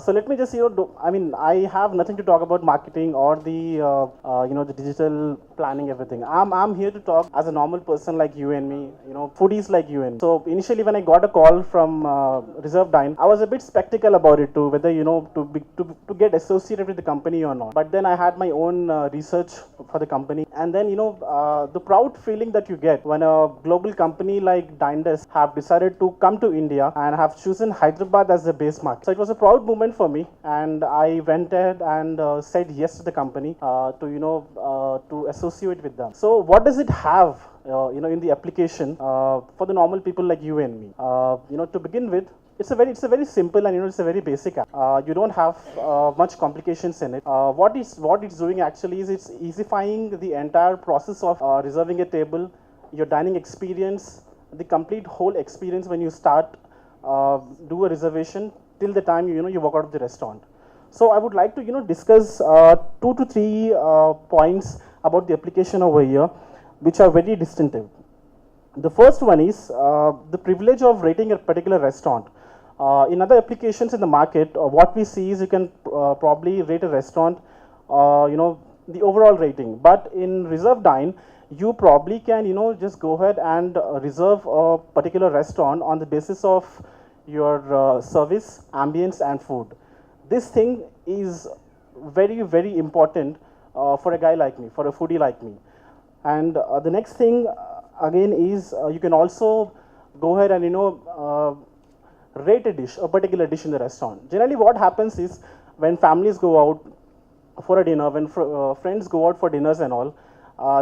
So let me just, I have nothing to talk about marketing or the digital planning, everything. I'm here to talk as a normal person like you and me, foodies like you and me. So initially when I got a call from Foodie-Dine, I was a bit skeptical about it too, whether, to get associated with the company or not. But then I had my own research for the company. And then, the proud feeling that you get when a global company like Dindesk have decided to come to India and have chosen Hyderabad as the base market. So it was a proud moment for me, and I went ahead and said yes to the company to associate with them. So what does it have, in the application for the normal people like you and me? To begin with, it's a very simple and it's a very basic app. You don't have much complications in it. What it's doing actually is it's easifying the entire process of reserving a table, your dining experience, the complete whole experience when you start do a reservation till the time you walk out of the restaurant. So I would like to discuss 2 to 3 points about the application over here, which are very distinctive. The first one is the privilege of rating a particular restaurant. In other applications in the market, what we see is you can probably rate a restaurant, the overall rating. But in Foodie-Dine, you probably can, just go ahead and reserve a particular restaurant on the basis of your service, ambience, and food. This thing is very, very important for a guy like me, for a foodie like me. And the next thing, again, is you can also go ahead and, rate a dish, a particular dish in the restaurant. Generally, what happens is when families go out for a dinner, when friends go out for dinners and all,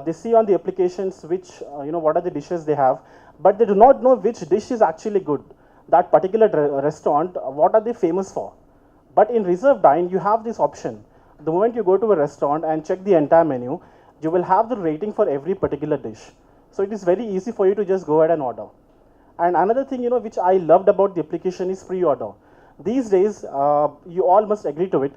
they see on the applications which, what are the dishes they have, but they do not know which dish is actually good. That particular restaurant, what are they famous for? But in Foodie-Dine, you have this option. The moment you go to a restaurant and check the entire menu, you will have the rating for every particular dish. So it is very easy for you to just go ahead and order. And another thing, which I loved about the application is pre-order. These days, you all must agree to it.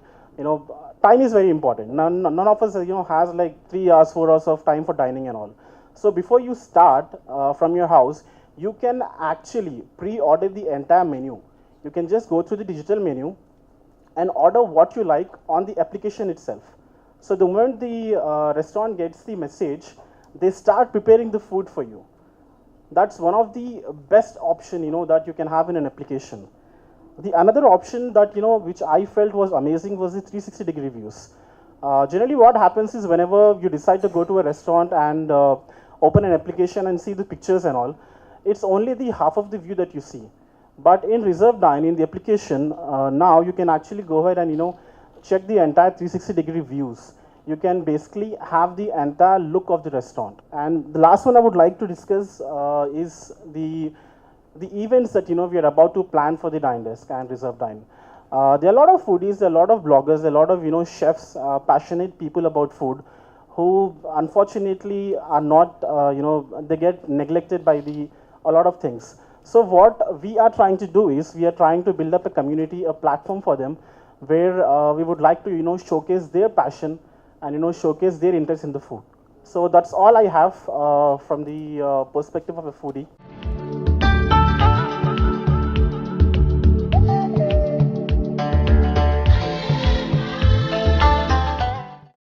Time is very important. None of us, has like 3 hours, 4 hours of time for dining and all. So before you start from your house, you can actually pre-order the entire menu. You can just go through the digital menu and order what you like on the application itself. So the moment the restaurant gets the message, they start preparing the food for you. That's one of the best option, that you can have in an application. The another option that, which I felt was amazing was the 360-degree views. Generally what happens is whenever you decide to go to a restaurant and open an application and see the pictures and all, it's only the half of the view that you see. But in Foodie-Dine, in the application, now you can actually go ahead and, check the entire 360-degree views. You can basically have the entire look of the restaurant. And the last one I would like to discuss is the events that, we are about to plan for the Dindesk and Foodie-Dine. There are a lot of foodies, there are a lot of bloggers, there are a lot of, chefs, passionate people about food who unfortunately are not, they get neglected by a lot of things. So what we are trying to do is we are trying to build up a community, a platform for them where we would like to, showcase their passion and, showcase their interest in the food. So that's all I have from the perspective of a foodie.